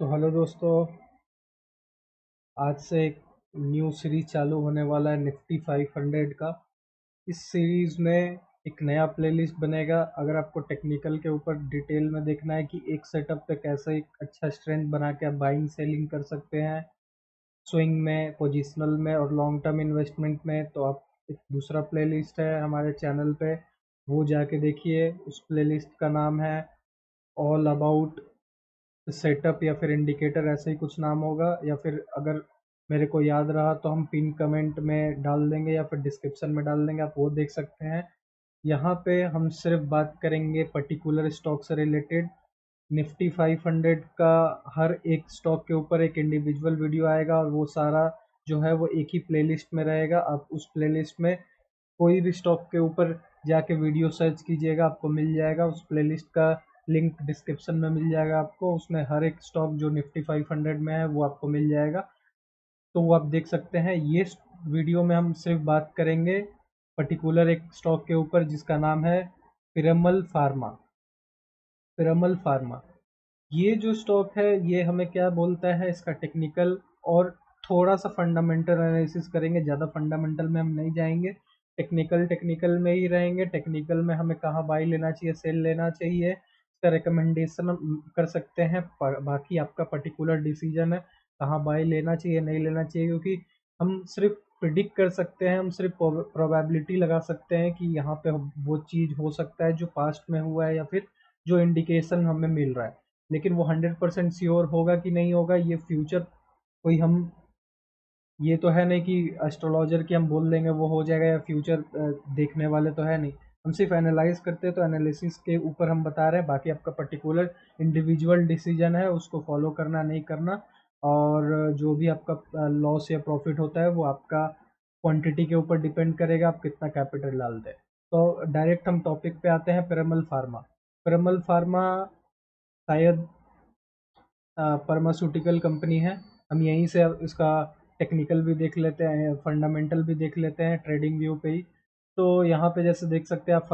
तो हेलो दोस्तों, आज से एक न्यू सीरीज चालू होने वाला है निफ्टी 500 का। इस सीरीज में एक नया प्लेलिस्ट बनेगा। अगर आपको टेक्निकल के ऊपर डिटेल में देखना है कि एक सेटअप पे कैसे एक अच्छा स्ट्रेंथ बना के आप बाइंग सेलिंग कर सकते हैं, स्विंग में, पोजिशनल में और लॉन्ग टर्म इन्वेस्टमेंट में, तो आप एक दूसरा प्लेलिस्ट है हमारे चैनल पे, वो जाके देखिए। उस प्लेलिस्ट का नाम है ऑल अबाउट सेटअप या फिर इंडिकेटर, ऐसे ही कुछ नाम होगा। या फिर अगर मेरे को याद रहा तो हम पिन कमेंट में डाल देंगे या फिर डिस्क्रिप्शन में डाल देंगे, आप वो देख सकते हैं। यहाँ पे हम सिर्फ बात करेंगे पर्टिकुलर स्टॉक से रिलेटेड। निफ्टी 500 का हर एक स्टॉक के ऊपर एक इंडिविजुअल वीडियो आएगा और वो सारा जो है वो एक ही प्लेलिस्ट में रहेगा। आप उस प्लेलिस्ट में कोई भी स्टॉक के ऊपर जाके वीडियो सर्च कीजिएगा, आपको मिल जाएगा। उस प्लेलिस्ट का लिंक डिस्क्रिप्शन में मिल जाएगा आपको। उसमें हर एक स्टॉक जो निफ्टी 500 में है वो आपको मिल जाएगा, तो वो आप देख सकते हैं। ये वीडियो में हम सिर्फ बात करेंगे पर्टिकुलर एक स्टॉक के ऊपर जिसका नाम है पिरामल फार्मा। पिरामल फार्मा, ये जो स्टॉक है ये हमें क्या बोलता है, इसका टेक्निकल और थोड़ा सा फंडामेंटल एनालिसिस करेंगे। ज़्यादा फंडामेंटल में हम नहीं जाएंगे, टेक्निकल टेक्निकल में ही रहेंगे। टेक्निकल में हमें कहाँ बाई लेना चाहिए, सेल लेना चाहिए, इसका रिकमेंडेशन हम कर सकते हैं। बाकी आपका पर्टिकुलर डिसीजन है कहाँ बाई लेना चाहिए नहीं लेना चाहिए, क्योंकि हम सिर्फ प्रिडिक्ट कर सकते हैं, हम सिर्फ प्रोबेबिलिटी लगा सकते हैं कि यहाँ पे वो चीज़ हो सकता है जो पास्ट में हुआ है या फिर जो इंडिकेशन हमें मिल रहा है। लेकिन वो 100% श्योर होगा कि नहीं होगा, ये फ्यूचर कोई हम, ये तो है नहीं कि एस्ट्रोलॉजर की हम बोल देंगे वो हो जाएगा, या फ्यूचर देखने वाले तो है नहीं। हम सिर्फ एनालाइज करते हैं, तो एनालिसिस के ऊपर हम बता रहे हैं। बाकी आपका पर्टिकुलर इंडिविजुअल डिसीजन है, उसको फॉलो करना नहीं करना। और जो भी आपका लॉस या प्रॉफिट होता है वो आपका क्वांटिटी के ऊपर डिपेंड करेगा, आप कितना कैपिटल डालते हैं। तो डायरेक्ट हम टॉपिक पे आते हैं, पिरामल फार्मा। पिरामल फार्मा शायद फार्मास्यूटिकल कंपनी है। हम यहीं से अब इसका टेक्निकल भी देख लेते हैं, फंडामेंटल भी देख लेते हैं ट्रेडिंग व्यू पे ही। तो यहाँ पे जैसे देख सकते हैं आप,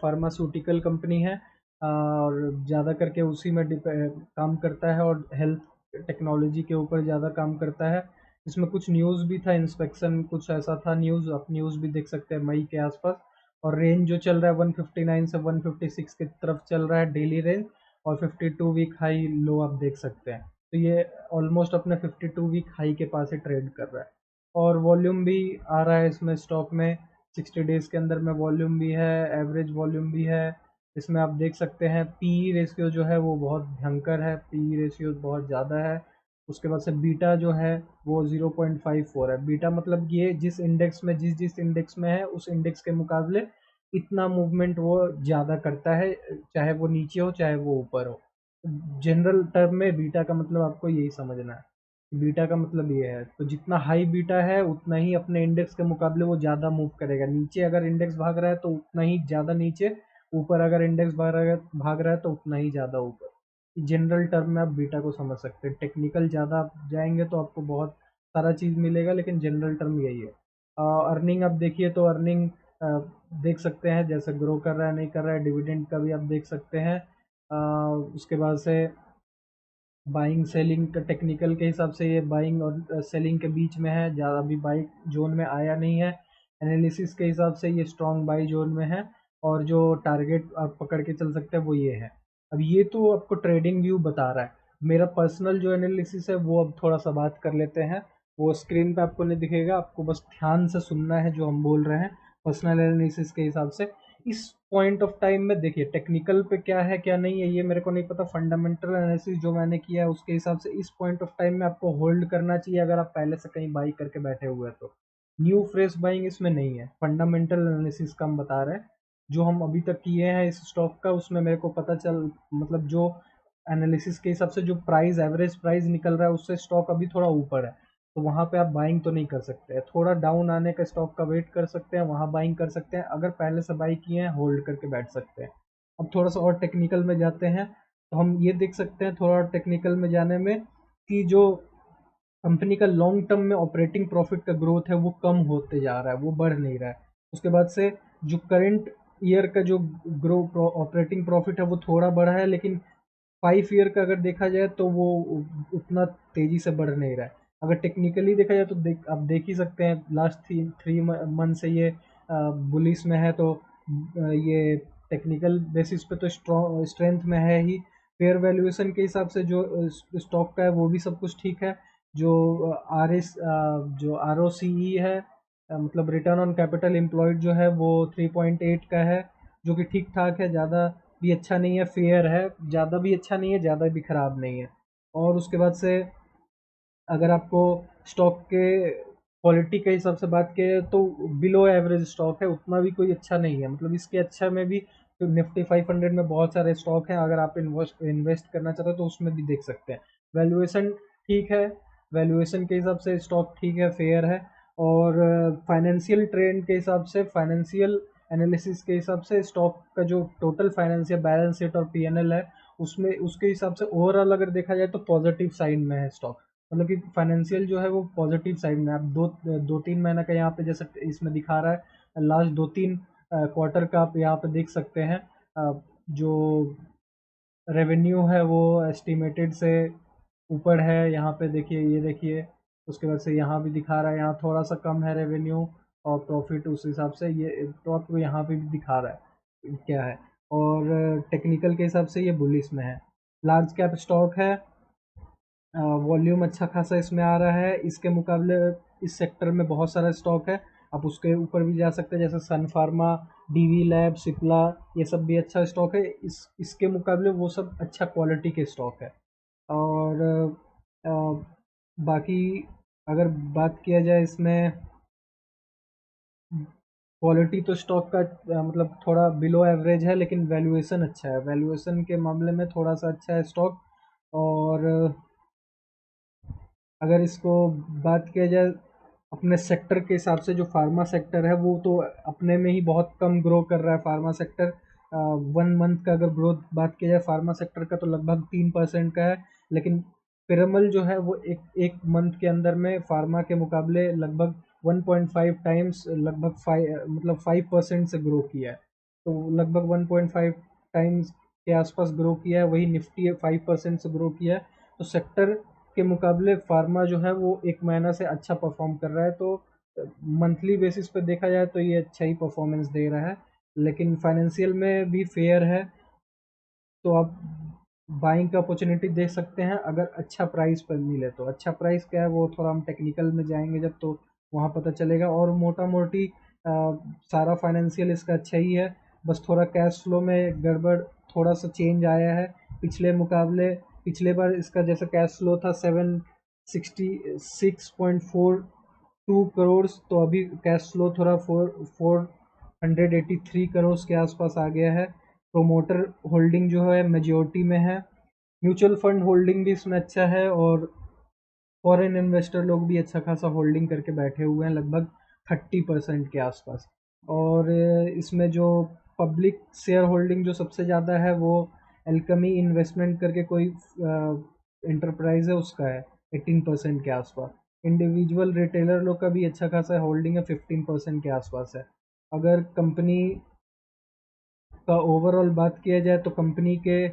फार्मास्यूटिकल कंपनी है और ज़्यादा करके उसी में काम करता है और हेल्थ टेक्नोलॉजी के ऊपर ज़्यादा काम करता है। इसमें कुछ न्यूज़ भी था, इंस्पेक्शन कुछ ऐसा था न्यूज़, आप न्यूज़ भी देख सकते हैं मई के आसपास। और रेंज जो चल रहा है 159 से 156 की तरफ चल रहा है डेली रेंज, और 52 वीक हाई लो आप देख सकते हैं। तो ये ऑलमोस्ट अपने 52 वीक हाई के पास ही ट्रेड कर रहा है। और वॉल्यूम भी आ रहा है इसमें स्टॉक में, 60 डेज के अंदर में वॉल्यूम भी है, एवरेज वॉल्यूम भी है। इसमें आप देख सकते हैं पी रेशियो जो है वो बहुत भयंकर है, पी रेशियो बहुत ज़्यादा है। उसके बाद से बीटा जो है वो 0.54 है। बीटा मतलब ये जिस इंडेक्स में, जिस जिस इंडेक्स में है उस इंडेक्स के मुकाबले इतना मूवमेंट वो ज़्यादा करता है, चाहे वो नीचे हो चाहे वो ऊपर हो। जनरल टर्म में बीटा का मतलब आपको यही समझना है। बीटा का मतलब ये है, तो जितना हाई बीटा है उतना ही अपने इंडेक्स के मुकाबले वो ज़्यादा मूव करेगा। नीचे अगर इंडेक्स भाग रहा है तो उतना ही ज़्यादा नीचे, ऊपर अगर इंडेक्स भाग रहा है तो उतना ही ज़्यादा ऊपर। जनरल टर्म में आप बीटा को समझ सकते हैं। टेक्निकल ज़्यादा आप जाएंगे तो आपको बहुत सारा चीज़ मिलेगा, लेकिन जनरल टर्म यही है। अर्निंग आप देखिए तो अर्निंग देख सकते हैं जैसे ग्रो कर रहा है नहीं कर रहा है। डिविडेंड का भी आप देख सकते हैं। उसके बाद से बाइंग सेलिंग का टेक्निकल के हिसाब से ये बाइंग और सेलिंग के बीच में है, ज़्यादा अभी बाई जोन में आया नहीं है। एनालिसिस के हिसाब से ये स्ट्रॉन्ग बाई जोन में है, और जो टारगेट आप पकड़ के चल सकते हैं वो ये है। अब ये तो आपको ट्रेडिंग व्यू बता रहा है। मेरा पर्सनल जो एनालिसिस है वो अब थोड़ा सा बात कर लेते हैं। वो स्क्रीन पे आपको नहीं दिखेगा, आपको बस ध्यान से सुनना है जो हम बोल रहे हैं पर्सनल एनालिसिस के हिसाब से। इस पॉइंट ऑफ टाइम में देखिए टेक्निकल पे क्या है क्या नहीं है ये मेरे को नहीं पता। फंडामेंटल एनालिसिस जो मैंने किया है उसके हिसाब से इस पॉइंट ऑफ टाइम में आपको होल्ड करना चाहिए, अगर आप पहले से कहीं बाई करके बैठे हुए हैं तो। न्यू फ्रेश बाइंग इसमें नहीं है, फंडामेंटल एनालिसिस का हम बता रहे हैं। जो हम अभी तक किए हैं इस स्टॉक का, उसमें मेरे को पता चल, मतलब जो एनालिसिस के हिसाब से जो प्राइस, एवरेज प्राइस निकल रहा है उससे स्टॉक अभी थोड़ा ऊपर है, तो वहाँ पे आप बाइंग तो नहीं कर सकते हैं। थोड़ा डाउन आने का स्टॉक का वेट कर सकते हैं, वहाँ बाइंग कर सकते हैं। अगर पहले से बाई किए हैं होल्ड करके बैठ सकते हैं। अब थोड़ा सा और टेक्निकल में जाते हैं, तो हम ये देख सकते हैं थोड़ा टेक्निकल में जाने में कि जो कंपनी का लॉन्ग टर्म में ऑपरेटिंग प्रॉफिट का ग्रोथ है वो कम होते जा रहा है, वो बढ़ नहीं रहा है। उसके बाद से जो करंट ईयर का जो ग्रो ऑपरेटिंग प्रॉफिट है वो थोड़ा बढ़ा है, लेकिन 5 ईयर का अगर देखा जाए तो वो उतना तेज़ी से बढ़ नहीं रहा है। अगर टेक्निकली देखा जाए तो आप देख ही सकते हैं लास्ट 3 मंथ से ये बुलिश में है, तो ये टेक्निकल बेसिस पे तो स्ट्रेंथ में है ही। फेयर वैल्यूएशन के हिसाब से जो स्टॉक का है वो भी सब कुछ ठीक है। जो जो आर ओ सी ई है, मतलब रिटर्न ऑन कैपिटल एम्प्लॉयड जो है वो 3.8 का है, जो कि ठीक ठाक है, ज़्यादा भी अच्छा नहीं है, फेयर है, ज़्यादा भी अच्छा नहीं है, ज़्यादा भी ख़राब नहीं है। और उसके बाद से अगर आपको स्टॉक के क्वालिटी के हिसाब से बात किया तो बिलो एवरेज स्टॉक है, उतना भी कोई अच्छा नहीं है। मतलब इसके अच्छा में भी तो निफ्टी 500 में बहुत सारे स्टॉक हैं, अगर आप इन्वेस्ट करना चाहते हो तो उसमें भी देख सकते हैं। वैल्यूएशन ठीक है, वैल्यूएशन के हिसाब से स्टॉक ठीक है, फेयर है। और फाइनेंशियल ट्रेंड के हिसाब से, फाइनेंशियल एनालिसिस के हिसाब से स्टॉक का जो टोटल फाइनेंशियल बैलेंस शीट और पीएनएल है, उसमें उसके हिसाब से ओवरऑल अगर देखा जाए तो पॉजिटिव साइन में है स्टॉक। मतलब कि फाइनेंशियल जो है वो पॉजिटिव साइड में। आप दो तीन महीने का यहाँ पे जैसे इसमें दिखा रहा है, लास्ट 2-3 क्वार्टर का आप यहाँ पे देख सकते हैं। जो रेवेन्यू है वो एस्टिमेटेड से ऊपर है, यहाँ पे देखिए, ये देखिए। उसके बाद से यहाँ भी दिखा रहा है, यहाँ थोड़ा सा कम है रेवेन्यू और प्रॉफिट, उस हिसाब से ये तो आपको यहाँ पे भी दिखा रहा है क्या है। और टेक्निकल के हिसाब से ये बुलिश में है। लार्ज कैप स्टॉक है, वॉल्यूम अच्छा खासा इसमें आ रहा है। इसके मुकाबले इस सेक्टर में बहुत सारा स्टॉक है, आप उसके ऊपर भी जा सकते हैं, जैसे सन फार्मा, डीवी लैब, सिप्ला, ये सब भी अच्छा स्टॉक है। इसके मुकाबले वो सब अच्छा क्वालिटी के स्टॉक है। और अ, बाकी अगर बात किया जाए इसमें क्वालिटी, तो स्टॉक का मतलब थोड़ा बिलो एवरेज है, लेकिन वैल्यूएशन अच्छा है, वैल्यूएशन के मामले में थोड़ा सा अच्छा है स्टॉक। और अगर इसको बात किया जाए अपने सेक्टर के हिसाब से, जो फार्मा सेक्टर है वो तो अपने में ही बहुत कम ग्रो कर रहा है। फार्मा सेक्टर 1 मंथ का अगर ग्रोथ बात की जाए फार्मा सेक्टर का तो लगभग 3% का है। लेकिन पिरामल जो है वो एक एक मंथ के अंदर में फार्मा के मुकाबले लगभग 1.5 टाइम्स, लगभग 5% से ग्रो किया है। तो लगभग 1.5 टाइम्स के आसपास ग्रो किया है। वही निफ्टी 5% से ग्रो किया है। तो सेक्टर के मुकाबले फार्मा जो है वो एक महीना से अच्छा परफॉर्म कर रहा है। तो मंथली बेसिस पे देखा जाए तो ये अच्छा ही परफॉर्मेंस दे रहा है, लेकिन फाइनेंशियल में भी फेयर है। तो आप बाइंग का अपॉर्चुनिटी देख सकते हैं अगर अच्छा प्राइस पर मिले तो। अच्छा प्राइस क्या है वो थोड़ा हम टेक्निकल में जाएंगे जब, तो वहाँ पता चलेगा। और मोटा मोटी सारा फाइनेंशियल इसका अच्छा ही है, बस थोड़ा कैश फ्लो में गड़बड़, थोड़ा सा चेंज आया है पिछले मुकाबले। पिछले बार इसका जैसे कैश फ्लो था 766.42 करोड़, तो अभी कैश फ्लो थोड़ा 483 करोड़ के आसपास आ गया है। प्रोमोटर होल्डिंग जो है मेजोरिटी में है। म्यूचुअल फंड होल्डिंग भी इसमें अच्छा है, और फॉरेन इन्वेस्टर लोग भी अच्छा खासा होल्डिंग करके बैठे हुए हैं, लगभग 30% के आसपास। और इसमें जो पब्लिक शेयर होल्डिंग जो सबसे ज़्यादा है वो एल्कमी इन्वेस्टमेंट करके कोई इंटरप्राइज है, उसका है 18% के आसपास। इंडिविजुअल रिटेलर लोग का भी अच्छा खासा होल्डिंग है, 15% के आसपास है। अगर कंपनी का ओवरऑल बात किया जाए तो कंपनी के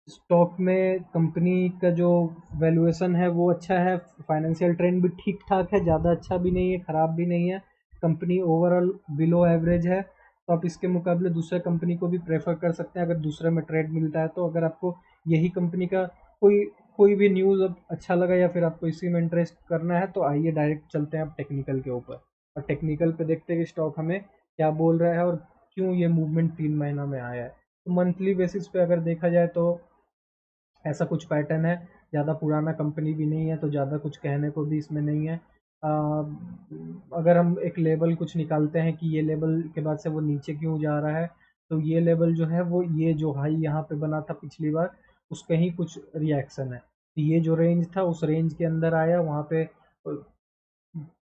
स्टॉक में कंपनी का जो वैल्यूएशन है वो अच्छा है, फाइनेंशियल ट्रेंड भी ठीक ठाक है, ज़्यादा अच्छा भी नहीं है, ख़राब भी नहीं है। कंपनी ओवरऑल बिलो एवरेज है, तो आप इसके मुकाबले दूसरे कंपनी को भी प्रेफर कर सकते हैं अगर दूसरे में ट्रेड मिलता है तो। अगर आपको यही कंपनी का कोई कोई भी न्यूज़ अब अच्छा लगा या फिर आपको इसी में इंटरेस्ट करना है तो आइए डायरेक्ट चलते हैं अब टेक्निकल के ऊपर, और टेक्निकल पे देखते हैं कि स्टॉक हमें क्या बोल रहा है और क्यों ये मूवमेंट 3 महीना में आया है। तो मंथली बेसिस पे अगर देखा जाए तो ऐसा कुछ पैटर्न है। ज़्यादा पुराना कंपनी भी नहीं है तो ज़्यादा कुछ कहने को भी इसमें नहीं है। अगर हम एक लेवल कुछ निकालते हैं कि ये लेवल के बाद से वो नीचे क्यों जा रहा है, तो ये लेवल जो है वो ये जो हाई यहाँ पे बना था पिछली बार, उसका ही कुछ रिएक्शन है। तो ये जो रेंज था उस रेंज के अंदर आया, वहाँ पे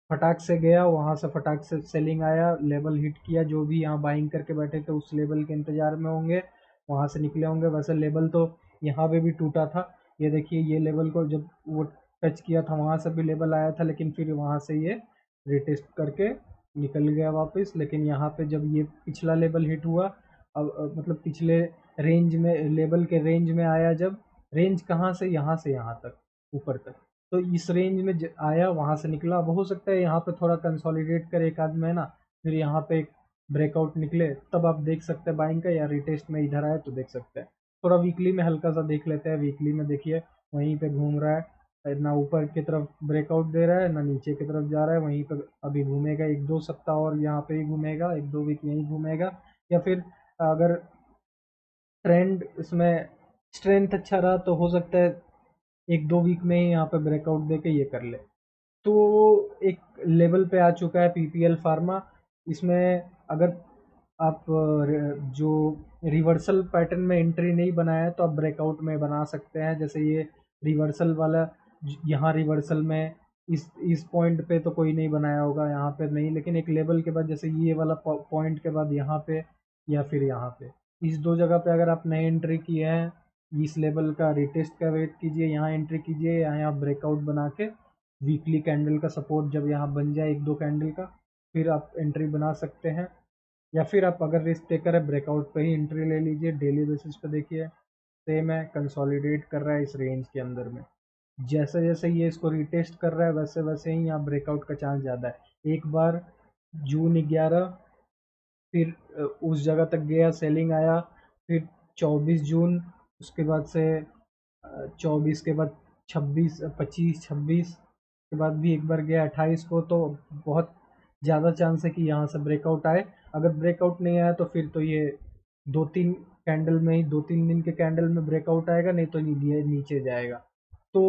फटाक से गया, वहाँ से फटाक से सेलिंग आया, लेवल हिट किया। जो भी यहाँ बाइंग करके बैठे थे उस लेवल के इंतजार में होंगे, वहाँ से निकले होंगे। वैसे लेवल तो यहाँ पे भी टूटा था, ये देखिए, ये लेवल को जब वो टच किया था वहाँ से भी लेवल आया था, लेकिन फिर वहाँ से ये रिटेस्ट करके निकल गया वापस। लेकिन यहाँ पे जब ये पिछला लेवल हिट हुआ, अब मतलब पिछले रेंज में, लेवल के रेंज में आया जब, रेंज कहाँ से यहाँ तक ऊपर तक, तो इस रेंज में आया, वहाँ से निकला। अब हो सकता है यहाँ पे थोड़ा कंसोलिडेट करे एक आध महीना, फिर यहाँ पे एक ब्रेकआउट निकले, तब आप देख सकते हैं बाइंग का, या रिटेस्ट में इधर आए तो देख सकते हैं। थोड़ा वीकली में हल्का सा देख लेते हैं। वीकली में देखिए वहीं पे घूम रहा है, ना ऊपर की तरफ ब्रेकआउट दे रहा है, ना नीचे की तरफ जा रहा है, वहीं पर अभी घूमेगा 1-2 सप्ताह और यहाँ पे ही घूमेगा, 1-2 वीक यहीं घूमेगा। या फिर अगर ट्रेंड इसमें स्ट्रेंथ अच्छा रहा तो हो सकता है 1-2 वीक में ही यहाँ पे ब्रेकआउट दे के ये कर ले। तो एक लेवल पे आ चुका है पीपीएल फार्मा। इसमें अगर आप जो रिवर्सल पैटर्न में एंट्री नहीं बनाया है तो आप ब्रेकआउट में बना सकते हैं। जैसे ये रिवर्सल वाला, यहाँ रिवर्सल में इस पॉइंट पे तो कोई नहीं बनाया होगा, यहाँ पे नहीं, लेकिन एक लेवल के बाद जैसे ये वाला पॉइंट के बाद यहाँ पे या फिर यहाँ पे, इस दो जगह पे अगर आप नए एंट्री किए हैं, इस लेवल का रिटेस्ट का वेट कीजिए, यहाँ एंट्री कीजिए, यहाँ ब्रेकआउट बना के वीकली कैंडल का सपोर्ट जब यहाँ बन जाए 1-2 कैंडल का, फिर आप एंट्री बना सकते हैं। या फिर आप अगर रिस्क टेकर है, ब्रेकआउट पे ही एंट्री ले लीजिए। डेली बेसिस पे देखिए सेम है, कंसोलिडेट कर रहा है इस रेंज के अंदर में। जैसे जैसे ये इसको रिटेस्ट कर रहा है वैसे वैसे ही यहाँ ब्रेकआउट का चांस ज़्यादा है। एक बार जून 11, फिर उस जगह तक गया, सेलिंग आया, फिर 24 जून, उसके बाद से 24 के बाद 26, 25, 26 के बाद भी एक बार गया 28 को। तो बहुत ज़्यादा चांस है कि यहाँ से ब्रेकआउट आए। अगर ब्रेकआउट नहीं आया तो फिर तो ये 2-3 कैंडल में ही, 2-3 दिन के कैंडल में ब्रेकआउट आएगा, नहीं तो ये नीचे जाएगा। तो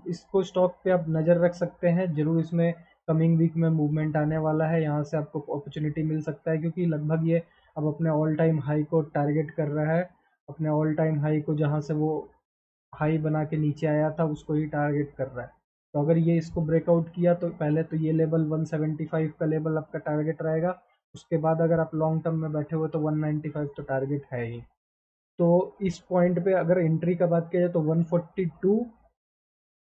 इसको स्टॉक पे आप नज़र रख सकते हैं ज़रूर। इसमें कमिंग वीक में मूवमेंट आने वाला है, यहाँ से आपको अपॉर्चुनिटी मिल सकता है, क्योंकि लगभग ये अब अपने ऑल टाइम हाई को टारगेट कर रहा है। अपने ऑल टाइम हाई को, जहाँ से वो हाई बना के नीचे आया था, उसको ही टारगेट कर रहा है। तो अगर ये इसको ब्रेकआउट किया तो पहले तो ये लेवल 175 का लेवल आपका टारगेट रहेगा। उसके बाद अगर आप लॉन्ग टर्म में बैठे हुए तो 195 तो टारगेट है ही। तो इस पॉइंट पे अगर एंट्री का बात किया जाए तो 142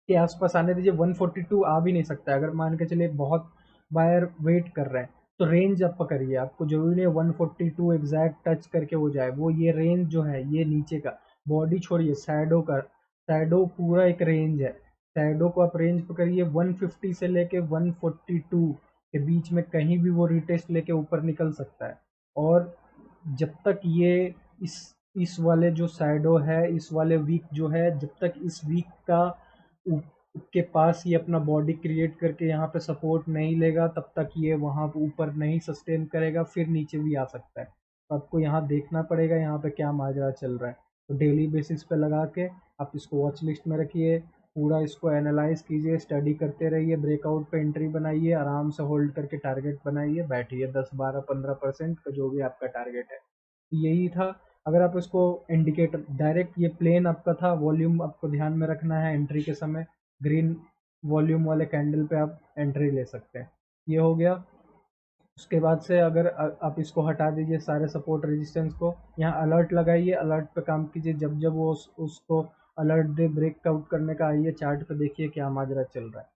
के आसपास आने दीजिए। 142 आ भी नहीं सकता अगर मान के चलिए बहुत बायर वेट कर रहे हैं, तो रेंज आप पकड़िए। आपको जरूरी नहीं है 142 एग्जैक्ट टच करके हो जाए, वो ये रेंज जो है ये नीचे का, बॉडी छोड़िए, शैडो का, शैडो पूरा एक रेंज है। शैडो को आप रेंज पकड़िए 150 से लेके 142 के बीच में, कहीं भी वो रिटेस्ट लेके ऊपर निकल सकता है। और जब तक ये इस इस वाले जो शैडो है, इस वाले वीक जो है, जब तक इस वीक का के पास ये अपना बॉडी क्रिएट करके यहाँ पे सपोर्ट नहीं लेगा, तब तक ये वहाँ ऊपर नहीं सस्टेन करेगा, फिर नीचे भी आ सकता है। तो आपको यहाँ देखना पड़ेगा यहाँ पे क्या माजरा चल रहा है। तो डेली बेसिस पे लगा के आप इसको वॉच लिस्ट में रखिए, पूरा इसको एनालाइज कीजिए, स्टडी करते रहिए, ब्रेकआउट पे एंट्री बनाइए, आराम से होल्ड करके टारगेट बनाइए, बैठिए 10-12-15% का जो भी आपका टारगेट है। यही था। अगर आप इसको इंडिकेटर डायरेक्ट, ये प्लेन आपका था, वॉल्यूम आपको ध्यान में रखना है एंट्री के समय, ग्रीन वॉल्यूम वाले कैंडल पे आप एंट्री ले सकते हैं। ये हो गया। उसके बाद से अगर आप इसको हटा दीजिए सारे सपोर्ट रेजिस्टेंस को, यहाँ अलर्ट लगाइए, अलर्ट पे काम कीजिए। जब जब वो उसको अलर्ट दे ब्रेकआउट करने का, आइए चार्ट पे देखिए क्या माजरा चल रहा है।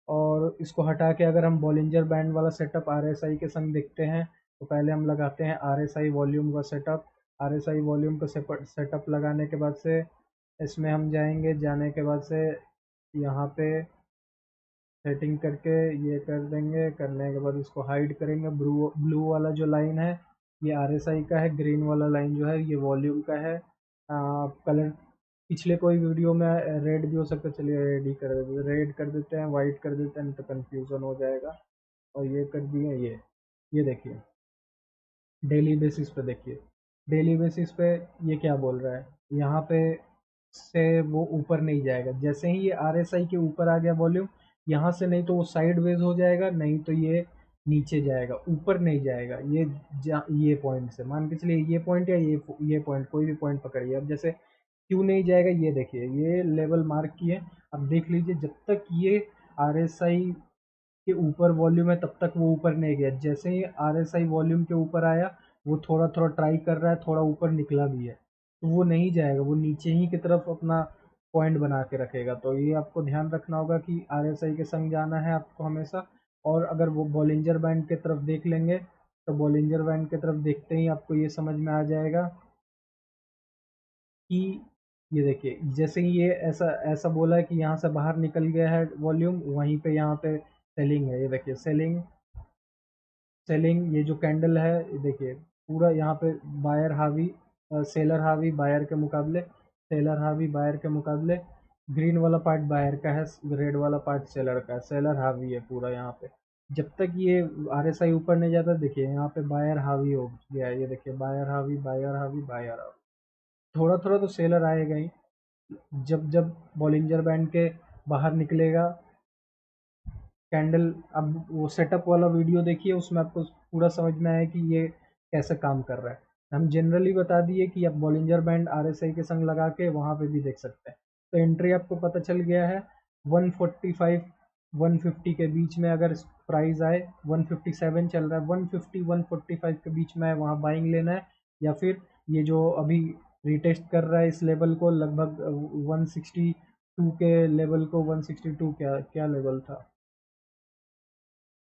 और इसको हटा के अगर हम बॉलिंजर बैंड वाला सेटअप आरएसआई के संग देखते हैं, तो पहले हम लगाते हैं आरएसआई वॉल्यूम का सेटअप। आरएसआई वॉल्यूम का सेटअप लगाने के बाद से इसमें हम जाएंगे, जाने के बाद से यहाँ पे सेटिंग करके ये कर देंगे। करने के बाद इसको हाइड करेंगे। ब्लू ब्लू वाला जो लाइन है ये आरएसआई का है, ग्रीन वाला लाइन जो है ये वॉल्यूम का है। कलर पिछले कोई वीडियो में रेड भी हो सकता है, चलिए रेड ही कर देते हैं, रेड कर देते हैं, वाइट कर देते हैं, नहीं तो कन्फ्यूज़न हो जाएगा। और ये कर दिए। ये देखिए डेली बेसिस पे देखिए, डेली बेसिस पे ये क्या बोल रहा है, यहाँ पे से वो ऊपर नहीं जाएगा। जैसे ही ये आरएसआई के ऊपर आ गया वॉल्यूम, यहाँ से नहीं तो वो साइड वेज हो जाएगा, नहीं तो ये नीचे जाएगा, ऊपर नहीं जाएगा। ये पॉइंट से मान के चलिए, ये पॉइंट या ये पॉइंट, कोई भी पॉइंट पकड़िए। अब जैसे क्यों नहीं जाएगा ये देखिए, ये लेवल मार्क किए, अब देख लीजिए जब तक ये आरएसआई के ऊपर वॉल्यूम है तब तक वो ऊपर नहीं गया। जैसे ही आरएसआई वॉल्यूम के ऊपर आया, वो थोड़ा थोड़ा ट्राई कर रहा है, थोड़ा ऊपर निकला भी है, तो वो नहीं जाएगा, वो नीचे ही की तरफ अपना पॉइंट बना के रखेगा। तो ये आपको ध्यान रखना होगा कि आरएसआई के संग जाना है आपको हमेशा। और अगर वो बॉलिंजर बैंड की तरफ देख लेंगे, तो बॉलिंजर बैंड की तरफ देखते ही आपको ये समझ में आ जाएगा कि ये देखिए जैसे ही ये ऐसा ऐसा बोला है कि यहाँ से बाहर निकल गया है वॉल्यूम, वहीं पे यहाँ पे सेलिंग है। ये देखिए सेलिंग सेलिंग, ये जो कैंडल है ये देखिए पूरा यहाँ पे बायर हावी, सेलर हावी बायर के मुकाबले, सेलर हावी बायर के मुकाबले, ग्रीन वाला पार्ट बायर का है, रेड वाला पार्ट सेलर का है, सेलर हावी है पूरा यहाँ पे। जब तक ये आरएसआई ऊपर नहीं जाता देखिए यहाँ पे बायर हावी हो गया है। ये देखिए बायर हावी बायर हावी बायर हावी, थोड़ा थोड़ा तो सेलर आएगा ही। जब जब बॉलिंजर बैंड के बाहर निकलेगा कैंडल, अब वो सेटअप वाला वीडियो देखिए, उसमें आपको पूरा समझ में आया कि ये कैसे काम कर रहा है। हम जनरली बता दिए कि आप बॉलिंजर बैंड आरएसआई के संग लगा के वहाँ पे भी देख सकते हैं। तो एंट्री आपको पता चल गया है 145 150 के बीच में, अगर प्राइस आए 157 चल रहा है, 150 145 के बीच में है वहाँ बाइंग लेना है। या फिर ये जो अभी रिटेस्ट कर रहा है इस लेवल को, लगभग 162 के लेवल को, 162 क्या क्या लेवल था,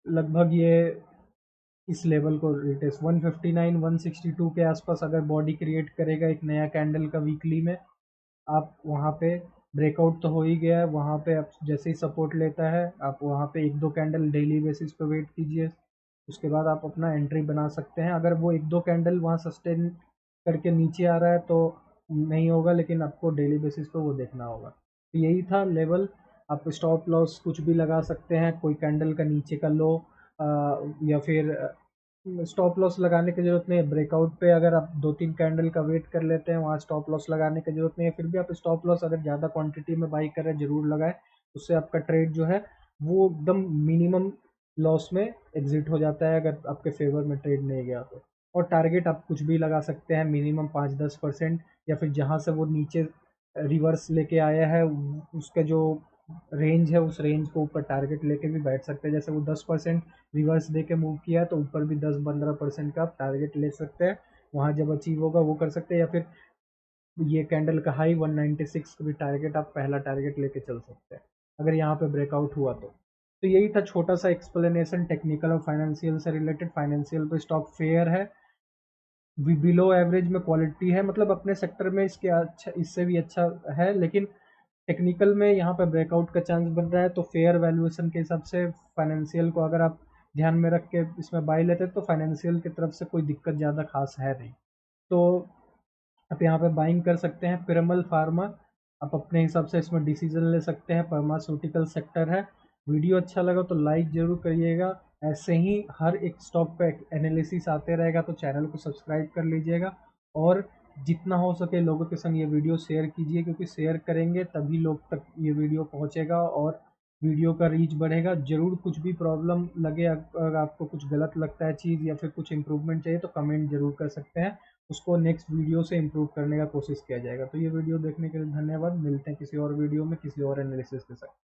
लगभग ये इस लेवल को रिटेस्ट 159 162 के आसपास अगर बॉडी क्रिएट करेगा एक नया कैंडल का वीकली में, आप वहाँ पे ब्रेकआउट तो हो ही गया है, वहाँ पे आप जैसे ही सपोर्ट लेता है आप वहाँ पे एक दो कैंडल डेली बेसिस पे वेट कीजिए, उसके बाद आप अपना एंट्री बना सकते हैं। अगर वो एक दो कैंडल वहाँ सस्टेन करके नीचे आ रहा है तो नहीं होगा, लेकिन आपको डेली बेसिस पे वो देखना होगा। तो यही था लेवल। आप स्टॉप लॉस कुछ भी लगा सकते हैं, कोई कैंडल का नीचे का लो, या फिर स्टॉप लॉस लगाने की ज़रूरत नहीं है। ब्रेकआउट पे अगर आप दो तीन कैंडल का वेट कर लेते हैं, वहाँ स्टॉप लॉस लगाने की ज़रूरत नहीं है। फिर भी आप स्टॉप लॉस अगर ज़्यादा क्वांटिटी में बाई कर रहे हैं ज़रूर लगाएं, उससे आपका ट्रेड जो है वो एकदम मिनिमम लॉस में एग्जिट हो जाता है अगर आपके फेवर में ट्रेड नहीं गया तो। और टारगेट आप कुछ भी लगा सकते हैं, मिनिमम 5-10%, या फिर जहाँ से वो नीचे रिवर्स लेके आया है उसका जो रेंज है उस रेंज को ऊपर टारगेट लेके भी बैठ सकते हैं। जैसे वो 10% रिवर्स दे के मूव किया है तो ऊपर भी 10-15% का आप टारगेट ले सकते हैं, वहाँ जब अचीव होगा वो कर सकते हैं। या फिर ये कैंडल का हाई 196 का भी टारगेट, आप पहला टारगेट लेके चल सकते हैं अगर यहाँ पे ब्रेकआउट हुआ तो यही था छोटा सा एक्सप्लेनेशन टेक्निकल और फाइनेंशियल से रिलेटेड। फाइनेंशियल पे स्टॉक फेयर है, बिलो एवरेज में क्वालिटी है, मतलब अपने सेक्टर में इसके अच्छा, इससे भी अच्छा है, लेकिन टेक्निकल में यहाँ पे ब्रेकआउट का चांस बन रहा है। तो फेयर वैल्यूएशन के हिसाब से फाइनेंशियल को अगर आप ध्यान में रख के इसमें बाई लेते हैं तो फाइनेंशियल की तरफ से कोई दिक्कत ज़्यादा खास है नहीं। तो आप यहाँ पे बाइंग कर सकते हैं पिरामल फार्मा, आप अपने हिसाब से इसमें डिसीजन ले सकते हैं। फार्मास्यूटिकल सेक्टर है। वीडियो अच्छा लगा तो लाइक ज़रूर करिएगा। ऐसे ही हर एक स्टॉक पे एनालिसिस आते रहेगा तो चैनल को सब्सक्राइब कर लीजिएगा। और जितना हो सके लोगों के संग ये वीडियो शेयर कीजिए, क्योंकि शेयर करेंगे तभी लोग तक ये वीडियो पहुँचेगा और वीडियो का रीच बढ़ेगा। ज़रूर कुछ भी प्रॉब्लम लगे, अगर आपको कुछ गलत लगता है चीज़ या फिर कुछ इम्प्रूवमेंट चाहिए तो कमेंट ज़रूर कर सकते हैं, उसको नेक्स्ट वीडियो से इम्प्रूव करने का कोशिश किया जाएगा। तो ये वीडियो देखने के लिए धन्यवाद। मिलते हैं किसी और वीडियो में किसी और एनालिसिस के साथ।